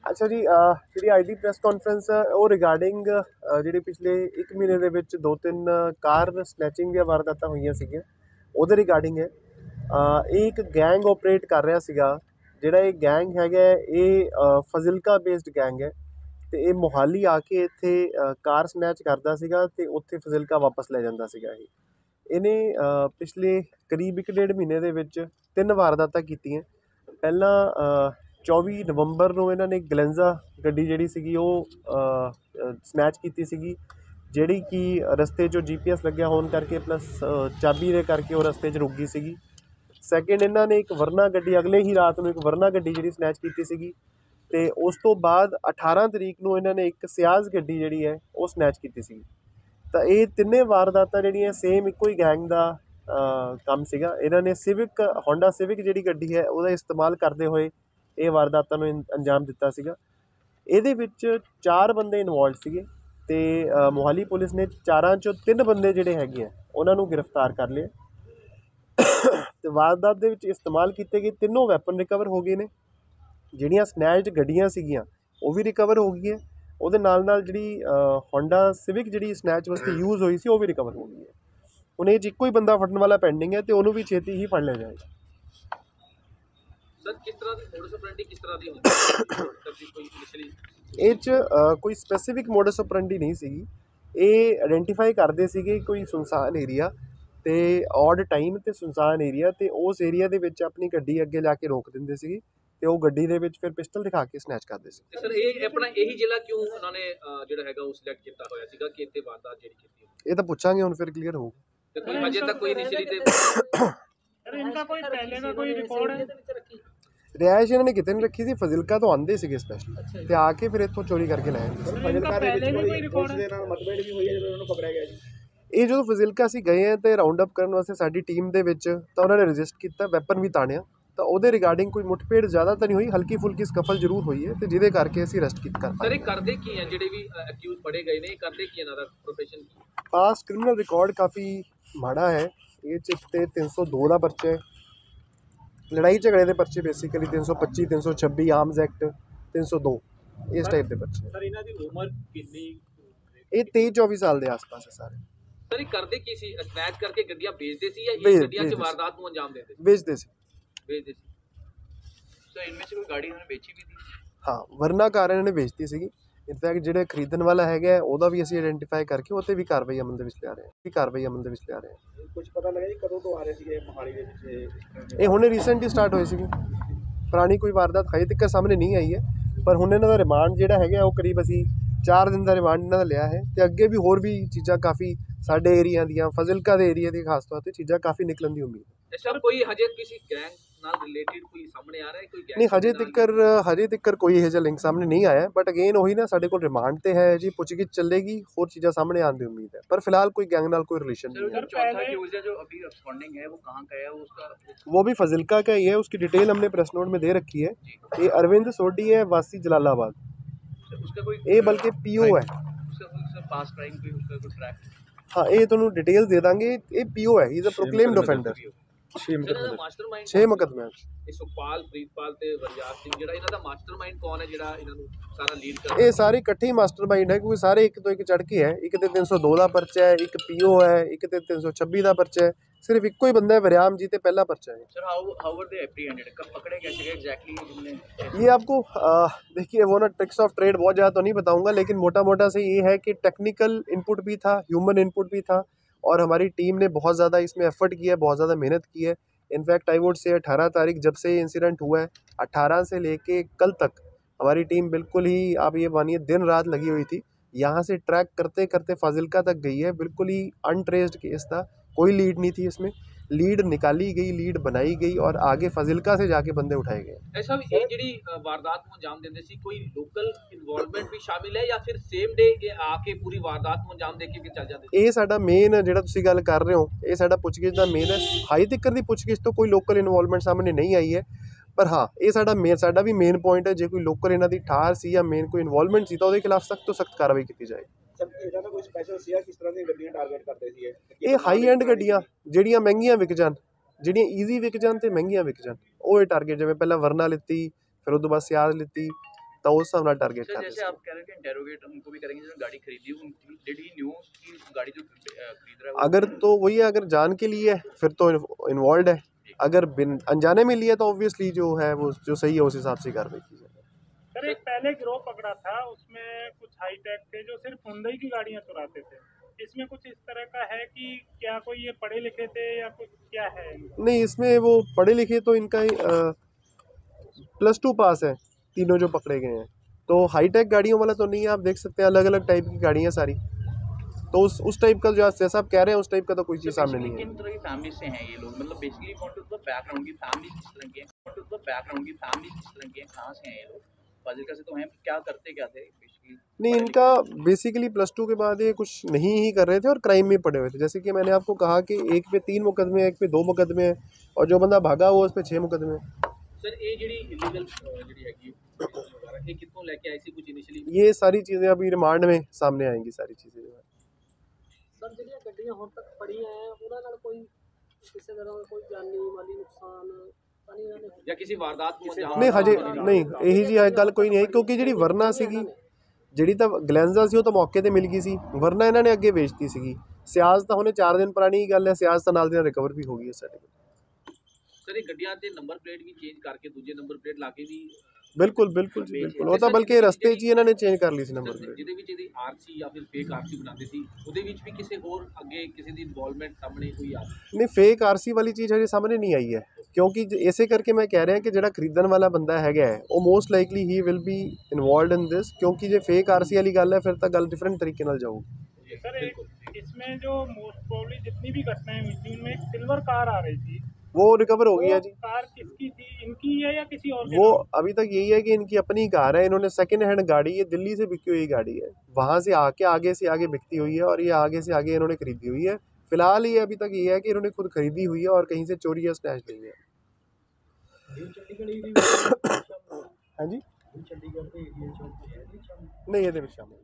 अच्छा जी, ਜਿਹੜੀ ਅੱਜ ਦੀ ਪ੍ਰੈਸ ਕਾਨਫਰੰਸ ਹੈ ਉਹ ਰਿਗਾਰਡਿੰਗ ਜਿਹੜੀ ਪਿਛਲੇ 1 ਮਹੀਨੇ ਦੇ ਵਿੱਚ 2-3 ਕਾਰ ਸਨੈਚਿੰਗ ਦੀਆਂ ਵਾਰਦਾਤਾਂ ਹੋਈਆਂ ਸੀਗੀਆਂ ਉਹਦੇ ਰਿਗਾਰਡਿੰਗ ਹੈ। ਇਹ ਇੱਕ ਗੈਂਗ ਆਪਰੇਟ ਕਰ ਰਿਹਾ ਸੀਗਾ। ਜਿਹੜਾ ਇਹ ਗੈਂਗ ਹੈਗਾ ਇਹ ਫਜ਼ਿਲਕਾ ਬੇਸਡ ਗੈਂਗ ਹੈ ਅਤੇ ਇਹ ਮੋਹਾਲੀ ਆ ਕੇ ਇੱਥੇ ਕਾਰ ਸਨੈਚ ਕਰਦਾ ਸੀਗਾ ਅਤੇ ਉੱਥੇ ਫਜ਼ਿਲਕਾ ਵਾਪਸ ਲੈ ਜਾਂਦਾ ਸੀਗਾ। ਇਹਨੇ ਪਿਛਲੇ ਕਰੀਬ 1-1.5 ਮਹੀਨੇ ਦੇ ਵਿੱਚ 3 ਵਾਰਦਾਤਾਂ ਕੀਤੀਆਂ। ਪਹਿਲਾਂ 24 ਨਵੰਬਰ ਨੂੰ ਇਹਨਾਂ ਨੇ ਗਲੈਂਜ਼ਾ ਗੱਡੀ ਜਿਹੜੀ ਸੀਗੀ ਉਹ ਸਨੈਚ ਕੀਤੀ ਸੀਗੀ, ਜਿਹੜੀ ਕਿ ਰਸਤੇ 'ਚੋਂ GPS ਲੱਗਿਆ ਹੋਣ ਕਰਕੇ ਪਲੱਸ ਚਾਬੀ ਦੇ ਕਰਕੇ ਉਹ ਰਸਤੇ 'ਚ ਰੁਕ ਗਈ ਸੀਗੀ। ਸੈਕਿੰਡ ਇਹਨਾਂ ਨੇ ਇੱਕ ਵਰਨਾ ਗੱਡੀ ਅਗਲੇ ਹੀ ਰਾਤ ਨੂੰ ਇੱਕ ਵਰਨਾ ਗੱਡੀ ਜਿਹੜੀ ਸਨੈਚ ਕੀਤੀ ਸੀਗੀ ਅਤੇ ਉਸ ਤੋਂ ਬਾਅਦ 18 ਤਰੀਕ ਨੂੰ ਇਹਨਾਂ ਨੇ ਇੱਕ ਸਿਆਜ਼ ਗੱਡੀ ਜਿਹੜੀ ਹੈ ਉਹ ਸਨੈਚ ਕੀਤੀ ਸੀਗੀ। ਤਾਂ ਇਹ ਤਿੰਨੇ ਵਾਰਦਾਤਾਂ ਜਿਹੜੀਆਂ ਸੇਮ ਇੱਕੋ ਹੀ ਗੈਂਗ ਦਾ ਕੰਮ ਸੀਗਾ। ਇਹਨਾਂ ਨੇ ਸਿਵਿਕ ਹੋਂਡਾ ਸਿਵਿਕ ਜਿਹੜੀ ਗੱਡੀ ਹੈ ਉਹਦਾ ਇਸਤੇਮਾਲ ਕਰਦੇ ਹੋਏ ਇਹ ਵਾਰਦਾਤਾਂ ਨੂੰ ਅੰਜਾਮ ਦਿੱਤਾ ਸੀਗਾ। ਇਹਦੇ ਵਿੱਚ 4 ਬੰਦੇ ਇਨਵੋਲਵ ਸੀਗੇ ਅਤੇ ਮੋਹਾਲੀ ਪੁਲਿਸ ਨੇ 4 'ਚੋਂ 3 ਬੰਦੇ ਜਿਹੜੇ ਹੈਗੇ ਆ ਉਹਨਾਂ ਨੂੰ ਗ੍ਰਿਫਤਾਰ ਕਰ ਲਿਆ ਅਤੇ ਵਾਰਦਾਤ ਦੇ ਵਿੱਚ ਇਸਤੇਮਾਲ ਕੀਤੇ ਗਏ ਤਿੰਨੋਂ ਵੈਪਨ ਰਿਕਵਰ ਹੋ ਗਏ ਨੇ। ਜਿਹੜੀਆਂ ਸਨੈਚਡ ਗੱਡੀਆਂ ਸੀਗੀਆਂ ਉਹ ਵੀ ਰਿਕਵਰ ਹੋ ਗਈਆਂ। ਉਹਦੇ ਨਾਲ ਨਾਲ ਜਿਹੜੀ ਹੋਂਡਾ ਸਿਵਿਕ ਜਿਹੜੀ ਸਨੈਚ ਵਾਸਤੇ ਯੂਜ਼ ਹੋਈ ਸੀ ਉਹ ਵੀ ਰਿਕਵਰ ਹੋ ਗਈ ਹੈ। ਹੁਣ ਇਹ 'ਚ ਇੱਕੋ ਹੀ ਬੰਦਾ ਫੜਨ ਵਾਲਾ ਪੈਂਡਿੰਗ ਹੈ ਅਤੇ ਉਹਨੂੰ ਵੀ ਛੇਤੀ ਹੀ ਫੜ ਲਿਆ ਜਾਏਗਾ। ਇਹ 'ਚ ਕੋਈ ਸਪੈਸੀਫਿਕ ਮੋਡਸ ਆਪਰੈਂਡੀ ਨਹੀਂ ਸੀਗੀ। ਇਹ ਆਇਡੈਂਟੀਫਾਈ ਕਰਦੇ ਸੀਗੇ ਕੋਈ ਸੁਨਸਾਨ ਏਰੀਆ ਅਤੇ ਔਡ ਟਾਈਮ ਅਤੇ ਸੁਨਸਾਨ ਏਰੀਆ, ਅਤੇ ਉਸ ਏਰੀਆ ਦੇ ਵਿੱਚ ਆਪਣੀ ਗੱਡੀ ਅੱਗੇ ਲਿਆ ਕੇ ਰੋਕ ਦਿੰਦੇ ਸੀਗੇ ਅਤੇ ਉਹ ਗੱਡੀ ਦੇ ਵਿੱਚ ਫਿਰ ਪਿਸਟਲ ਦਿਖਾ ਕੇ ਸਨੈਚ ਕਰਦੇ ਸੀ। ਸਰ ਇਹ ਆਪਣਾ ਇਹੀ ਜ਼ਿਲ੍ਹਾ ਕਿਉਂ ਉਹਨਾਂ ਨੇ ਜਿਹੜਾ ਹੈਗਾ ਉਹ ਸਿਲੈਕਟ ਕੀਤਾ ਹੋਇਆ ਸੀਗਾ ਕਿ ਇੱਥੇ ਵਾਰਦਾਤ ਜਿਹੜੀ ਕੀਤੀ? ਇਹ ਤਾਂ ਪੁੱਛਾਂਗੇ ਹੁਣ, ਫਿਰ ਕਲੀਅਰ ਹੋਊਗਾ। ਤੇ ਕੋਈ ਹਜੇ ਤੱਕ ਕੋਈ ਇਨੀਸ਼ੀਅਲੀ ਤੇ इनका कोई पहले का कोई रिकॉर्ड है? ਰਿਹਾਇਸ਼ ਇਹਨਾਂ ਨੇ ਕਿਤੇ ਨਹੀਂ ਰੱਖੀ ਸੀ, ਫਜ਼ਿਲਕਾ ਤੋਂ ਆਉਂਦੇ ਸੀਗੇ ਸਪੈਸ਼ਲ ਅਤੇ ਆ ਕੇ ਫਿਰ ਇੱਥੋਂ ਚੋਰੀ ਕਰਕੇ ਲੈ ਜਾਂਦੇ ਸੀ। इनका पहले भी कोई रिकॉर्ड है? ਇਹ ਜਦੋਂ ਫਜ਼ਿਲਕਾ ਅਸੀਂ ਗਏ ਹਾਂ ਅਤੇ ਰਾਊਂਡ ਅਪ ਕਰਨ ਵਾਸਤੇ ਸਾਡੀ ਟੀਮ ਦੇ ਵਿੱਚ ਤਾਂ ਉਹਨਾਂ ਨੇ ਰਜਿਸਟ ਕੀਤਾ, ਵੈਪਨ ਵੀ ਤਾਣਿਆ, ਤਾਂ ਉਹਦੇ ਰਿਗਾਰਡਿੰਗ ਕੋਈ ਮੁੱਠਭੇੜ ਜ਼ਿਆਦਾ ਤਾਂ ਨਹੀਂ ਹੋਈ, ਹਲਕੀ ਫੁਲਕੀ ਸਕਫਲ ਜ਼ਰੂਰ ਹੋਈ ਹੈ ਅਤੇ ਜਿਹਦੇ ਕਰਕੇ ਅਸੀਂ ਅਰੈਸਟ ਕਰ ਸਰ ਇਹ ਕਰਦੇ ਕੀ ਹੈ ਜਿਹੜੇ ਵੀ ਅਕਿਊਜ਼ ਫੜੇ ਗਏ ਨੇ? ਇਹ ਕਰਦੇ ਕੀ ਇਹਨਾਂ ਦਾ ਪ੍ਰੋਫੈਸ਼ਨ ਕੀ? ਪਾਸਟ ਕ੍ਰਿਮੀਨਲ ਰਿਕਾਰਡ ਕਾਫੀ ਮਾੜਾ ਹੈ। ਇਹ 'ਚ ਤੇ 302 ਦਾ ਪਰਚਾ ਹੈ, ਲੜਾਈ ਝਗੜੇ ਦੇ ਪਰਚੇ ਬੇਸਿਕਲੀ 325, 326 ਆਰਮਜ਼ ਐਕਟ 302 ਇਸ ਟਾਈਪ ਦੇ ਪਰਚੇ। ਸਰ ਇਹਨਾਂ ਦੀ ਉਮਰ ਕਿੰਨੀ? ਇਹ 23-24 ਸਾਲ ਦੇ ਆਸ-ਪਾਸ ਹੈ ਸਾਰੇ। ਸਰ ਇਹ ਕਰਦੇ ਕੀ ਸੀ? ਸਨੈਚ ਕਰਕੇ ਗੱਡੀਆਂ ਵੇਚਦੇ ਸੀ ਜਾਂ ਇਹ ਵੇਚਦੇ ਗੱਡੀਆਂ 'ਚ ਸੀ। ਵਾਰਦਾਤ ਨੂੰ ਅੰਜਾਮ ਦਿੰਦੇ ਸੀ? ਵੇਚਦੇ ਸੀ। ਵੇਚਦੇ ਸੀ। ਸਰ ਇਨमें से कोई गाड़ी उन्होंने बेची भी थी? ਹਾਂ, ਵਰਨਾ ਕਾਰ ਇਹਨਾਂ ਨੇ ਵੇਚਤੀ ਸੀਗੀ। ਇਨਫੈਕਟ ਜਿਹੜੇ ਖਰੀਦਣ ਵਾਲਾ ਹੈਗਾ ਉਹਦਾ ਵੀ ਅਸੀਂ ਆਇਡੈਂਟੀਫਾਈ ਕਰਕੇ ਉਹ 'ਤੇ ਵੀ ਕਾਰਵਾਈ ਅਮਲ ਦੇ ਵਿੱਚ ਲਿਆ ਰਹੇ ਹਾਂ। कुछ पता लगा जी कदों तो आ रहे थे मोहाली ਦੇ ਵਿੱਚ? ਇਹ ਹੁਣੇ ਰੀਸੈਂਟ ਹੀ ਸਟਾਰਟ ਹੋਏ ਸੀਗੇ। ਪੁਰਾਣੀ ਕੋਈ ਵਾਰਦਾਤ ਹਜੇ ਤੱਕ ਸਾਹਮਣੇ ਨਹੀਂ ਆਈ ਹੈ, ਪਰ ਹੁਣ ਇਹਨਾਂ ਦਾ ਰਿਮਾਂਡ ਜਿਹੜਾ ਹੈਗਾ ਉਹ ਕਰੀਬ ਅਸੀਂ 4 ਦਿਨ ਦਾ ਰਿਮਾਂਡ ਇਹਨਾਂ ਦਾ ਲਿਆ ਹੈ ਅਤੇ ਅੱਗੇ ਵੀ ਹੋਰ ਵੀ ਚੀਜ਼ਾਂ ਕਾਫੀ ਸਾਡੇ ਏਰੀਆ ਦੀਆਂ, ਫਜ਼ਿਲਕਾ ਦੇ ਏਰੀਆ ਦੀ ਖਾਸ ਤੌਰ 'ਤੇ ਚੀਜ਼ਾਂ ਕਾਫੀ ਨਿਕਲਣ ਦੀ ਉਮੀਦ ਹੈ। ਸਰ ਕੋਈ ਹਜੇ ਕਿਸੇ ਗੈਂਗ ਨਾਲ ਰਿਲੇਟਿਡ ਕੋਈ ਸਾਹਮਣੇ ਆ ਰਿਹਾ ਹੈ? ਕੋਈ ਗੈਂਗ ਨਹੀਂ, ਹਜੇ ਤੱਕ ਕੋਈ ਇਹੋ ਜਿਹਾ ਲਿੰਕ ਸਾਹਮਣੇ ਨਹੀਂ ਆਇਆ, ਬਟ ਅਗੇਨ ਉਹੀ ਨਾ, ਸਾਡੇ ਕੋਲ ਰਿਮਾਂਡ 'ਤੇ ਹੈ ਜੀ, ਪੁੱਛਗਿੱਛ ਚੱਲੇਗੀ, ਹੋਰ ਚੀਜ਼ਾਂ ਸਾਹਮਣੇ ਆਉਣ ਦੀ ਉਮੀਦ ਹੈ, ਪਰ ਫਿਲਹਾਲ ਕੋਈ गैंग ਨਾਲ कोई रिलेशन नहीं है। चौथा अक्यूज है जो अभी अब्सकॉन्डिंग है वो कहाँ का है? उसका वो भी फजिल्का का ही है, उसकी डिटेल हमने प्रेस नोट में दे रखी है। ये अरविंद सोडी है, वासी जलालाबाद। उसका कोई ये बल्कि PO है। उसका पास क्राइम कोई उसका कोई ट्रैक? हाँ, ये तुहानू डिटेल्स दे देंगे। ये PO है, he is a proclaimed offender. 6 मुकदमे ਇਹ ਸੁਖਪਾਲ, ਪ੍ਰੀਤਪਾਲ ਤੇ ਵਰਜਾਤ ਸਿੰਘ ਜਿਹੜਾ ਇਹਨਾਂ ਦਾ ਮਾਸਟਰਮਾਈਂਡ ਕੌਣ ਹੈ ਜਿਹੜਾ ਇਹਨਾਂ ਨੂੰ ਸਾਰਾ ਲੀਡ ਕਰਦਾ? ਇਹ ਸਾਰੇ ਇਕੱਠੇ ਹੀ ਮਾਸਟਰਮਾਈਂਡ ਹੈ, ਕਿਉਂਕਿ ਸਾਰੇ ਇੱਕ ਤੋਂ ਇੱਕ ਚੜ੍ਹ ਕੇ ਹੈ। ਇੱਕ ਤੇ 302 ਦਾ ਪਰਚਾ ਹੈ, ਇੱਕ PO ਹੈ, ਇੱਕ ਤੇ 326 ਦਾ ਪਰਚਾ ਹੈ। सिर्फ इक्को ही बंदा है वरियाम जी ते पहला पर्चा है। Sir how were they apprehended? कब पकड़े कैसे गए एग्जैक्टली तुमने? ये आपको देखिए वो ना ट्रिक्स ऑफ ट्रेड बहुत ज़्यादा तो नहीं बताऊंगा, लेकिन मोटा मोटा से ये है कि टेक्निकल इनपुट भी था, ह्यूमन इनपुट भी था, और हमारी टीम ने बहुत ज़्यादा इसमें एफर्ट किया है, बहुत ज़्यादा मेहनत की है। इनफैक्ट आई वुड से 18 तारीख जब से ये इंसिडेंट हुआ है, 18 से लेके कल तक हमारी टीम बिल्कुल ही, आप ये मानिए, दिन रात लगी हुई थी। यहाँ से ट्रैक करते करते फाजिल्का तक गई है। बिल्कुल ही अनट्रेस्ड केस था, कोई लीड नहीं थी इसमें। लीड निकाली गई, लीड बनाई गई और आगे फाजिल्का से जाके बंदे उठाए गए। ऐसा भी ये ਜਿਹੜੀ ਵਾਰਦਾਤ ਨੂੰ ਅੰਜਾਮ ਦਿੰਦੇ ਸੀ ਕੋਈ ਲੋਕਲ ਇਨਵੋਲਵਮੈਂਟ ਵੀ ਸ਼ਾਮਿਲ ਹੈ ਜਾਂ ਫਿਰ ਸੇਮ ਡੇ ਇਹ ਆ ਕੇ ਪੂਰੀ ਵਾਰਦਾਤ ਨੂੰ ਅੰਜਾਮ ਦੇ ਕੇ ਫਿਰ ਚੱਲ ਜਾਂਦੇ? ਇਹ ਸਾਡਾ ਮੇਨ ਜਿਹੜਾ ਤੁਸੀਂ ਗੱਲ ਕਰ ਰਹੇ ਹੋ, ਇਹ ਸਾਡਾ ਪੁੱਛਗਿੱਛ ਦਾ ਮੇਨ ਹੈ। ਹਾਈ ਤੱਕ ਦੀ ਪੁੱਛਗਿੱਛ ਤੋਂ ਕੋਈ ਲੋਕਲ ਇਨਵੋਲਵਮੈਂਟ ਸਾਹਮਣੇ ਨਹੀਂ ਆਈ ਹੈ, ਪਰ ਹਾਂ ਇਹ ਸਾਡਾ ਵੀ ਮੇਨ ਪੁਆਇੰਟ ਹੈ। ਜੇ ਕੋਈ ਲੋਕਲ ਇਹਨਾਂ ਦੀ ਠਾਰ ਸੀ ਜਾਂ ਮੇਨ ਕੋਈ ਇਨਵੋਲਵਮੈਂਟ ਸੀ ਤਾਂ ਉਹਦੇ ਖਿਲਾਫ ਸਖਤ ਤੋਂ ਸਖਤ ਕਾਰਵਾਈ ਕੀਤੀ ਜਾਏ। ਕੋਈ ਸਪੈਸ਼ਲ ਸੀ ਕਿਸ ਤਰ੍ਹਾਂ ਦੀਆਂ ਗੱਡੀਆਂ ਟਾਰਗੇਟ ਕਰਦੇ ਸੀ ਇਹ ਹਾਈ ਐਂਡ ਗੱਡੀਆਂ ਜਿਹੜੀਆਂ ਮਹਿੰਗੀਆਂ ਵਿਕ ਜਾਣ, ਜਿਹੜੀਆਂ ਈਜ਼ੀ ਵਿਕ ਜਾਣ ਅਤੇ ਮਹਿੰਗੀਆਂ ਵਿਕ ਜਾਣ, ਉਹ ਇਹ ਟਾਰਗੇਟ। ਜਿਵੇਂ ਪਹਿਲਾਂ ਵਰਨਾ ਲਿੱਤੀ, ਫਿਰ ਉਹ ਤੋਂ ਬਾਅਦ ਸਿਆਜ਼ ਲਿੱਤੀ, सकता हूँ, उस हिसाब नाल टारगेट सर कर जैसे रहे आप कह रहे हो कि इंटेरोगेट उनको भी करेंगे जिन्होंने गाड़ी खरीदी उनकी डिड ही न्यू कि गाड़ी जो खरीद रहा है अगर तो वही है, अगर जान के लिए है फिर तो इन्वॉल्व है, अगर बिन अनजाने में लिया तो ऑब्वियसली जो है वो जो सही है उस हिसाब से कार्रवाई की जाए। सर एक पहले गिरोह पकड़ा था, उसमें कुछ हाईटेक थे जो सिर्फ हुंडई की गाड़ियां चुराते थे। इसमें कुछ इस तरह का है कि क्या कोई ये पढ़े लिखे थे या कुछ क्या है इनका? नहीं, इसमें वो पढ़े लिखे तो इनका +2 पास है तीनों जो पकड़े गए हैं, तो हाईटेक गाड़ियों वाला तो नहीं है। आप देख सकते हैं अलग अलग टाइप की गाड़ियाँ सारी, तो उस टाइप का जो जैसा आप कह रहे हैं उस टाइप का तो कोई चीज़ सामने नहीं है। किन तरह की फैमिली से हैं ये लोग, मतलब बेसिकली कौन द बैकग्राउंड की फैमिली किस तरह की है, बैकग्राउंड की फैमिली किस तरह की है, कहाँ से हैं ये लोग, फाजिलका से तो हैं, क्या करते क्या थे बेसिकली? नहीं, इनका बेसिकली +2 के बाद ये कुछ नहीं ही कर रहे थे और क्राइम में पड़े हुए थे। जैसे कि मैंने आपको कहा कि एक पे 3 मुकदमे हैं, एक पे 2 मुकदमे हैं, और जो बंदा भागा हुआ उस पे 6 मुकदमे हैं। सर ये ਜਿਹੜੀ ਇਲੀਗਲ ਜਿਹੜੀ ਹੈਗੀ ਵਗੈਰਾ ਇਹ ਕਿੱਥੋਂ ਲੈ ਕੇ ਆਏ ਸੀ ਕੁਝ ਇਨੀਸ਼ੀਅਲੀ? ये सारी चीज़ें अभी रिमांड में सामने आएंगी, सारी चीज़ें जो है। ਸਰ ਜਿਹੜੀਆਂ ਗੱਡੀਆਂ ਹੁਣ ਤੱਕ ਫੜੀਆਂ ਹੈ ਉਹਨਾਂ ਨਾਲ ਕੋਈ ਕਿਸੇ ਤਰ੍ਹਾਂ ਦਾ ਕੋਈ ਜਾਨੀ ਮਾਲੀ ਨੁਕਸਾਨ ਤਾਂ ਨਹੀਂ ਇਹਨਾਂ ਨੇ? ਜਾਂ ਕਿਸੇ ਵਾਰਦਾਤ ਨੂੰ ਅੰਜਾਮ नहीं हजे नहीं, यही जी गल कोई नहीं है, क्योंकि जी वरना ਸੀਗੀ ਜਿਹੜੀ ਤਾਂ ਗਲੈਂਜ਼ਾ ਸੀ ਉਹ ਤਾਂ ਮੌਕੇ ਤੇ ਮਿਲ ਗਈ ਸੀ, ਵਰਨਾ ਇਹਨਾਂ ਨੇ ਅੱਗੇ ਵੇਚਤੀ ਸੀਗੀ। ਸਿਆਜ਼ ਤਾਂ ਹੁਣੇ 4 ਦਿਨ ਪੁਰਾਣੀ ਹੀ ਗੱਲ ਹੈ, ਸਿਆਜ਼ ਤਾਂ ਨਾਲ ਦੀ ਨਾਲ ਰਿਕਵਰ ਵੀ ਹੋ ਗਈ ਹੈ ਸਾਡੇ ਕੋਲ। ਸਰ ਇਹ ਗੱਡੀਆਂ ਤੇ ਨੰਬਰ ਪਲੇਟ ਵੀ ਚੇਂਜ ਕਰਕੇ ਦੂਜੇ ਨੰਬਰ ਪਲੇਟ ਲਾ ਕੇ ਵੀ ਬਿਲਕੁਲ ਬਿਲਕੁਲ ਜੀ ਬਿਲकुल, ਉਹ ਤਾਂ ਬਲਕਿ ਰਸਤੇ 'ਚ ਹੀ ਇਹਨਾਂ ਨੇ ਚੇਂਜ ਕਰ ਲਈ ਸੀ ਨੰਬਰ ਪਲੇਟ। ਜਿਹਦੇ ਵਿੱਚ ਇਹਦੀ ਆਰਸੀ ਜਾਂ ਫਿਰ ਫੇਕ ਆਰਸੀ ਬਣਾਉਂਦੇ ਸੀ ਉਹਦੇ ਵਿੱਚ ਵੀ ਕਿਸੇ ਹੋਰ ਅੱਗੇ ਕਿਸੇ ਦੀ ਇਨਵੋਲਵਮੈਂਟ ਸਾਹਮਣੇ ਕੋਈ ਆ? नहीं, फेक आरसी वाली चीज़ हजे सामने नहीं आई है, क्योंकि इसे करके मैं कह रहा कि ਜਿਹੜਾ ਖਰੀਦਣ ਵਾਲਾ ਬੰਦਾ ਹੈਗਾ ਉਹ most likely he will be involved in this, क्योंकि ਜੇ ਫੇਕ ਆਰਸੀ ਵਾਲੀ ਗੱਲ ਹੈ ਫਿਰ ਤਾਂ ਗੱਲ ਡਿਫਰੈਂਟ ਤਰੀਕੇ ਨਾਲ ਜਾਊਗੀ। सर एक इसमें जो मोस्ट प्रॉब्ली जितनी भी घटनाएं हुई थी उनमें एक सिल्वर कार आ रही थी, वो रिकवर हो गई है जी। कार किसकी थी, इनकी है या किसी और के वो नाम? अभी तक यही है कि इनकी अपनी कार है, इन्होंने सेकंड हैंड गाड़ी, ये दिल्ली से बिकी हुई गाड़ी है, वहाँ से आके आगे से आगे बिकती हुई है और ये आगे से आगे इन्होंने खरीदी हुई है। फिलहाल ये अभी तक ये है कि इन्होंने खुद खरीदी हुई है और कहीं से चोरी या स्नैच नहीं है। हाँ जी, नहीं ये शामिल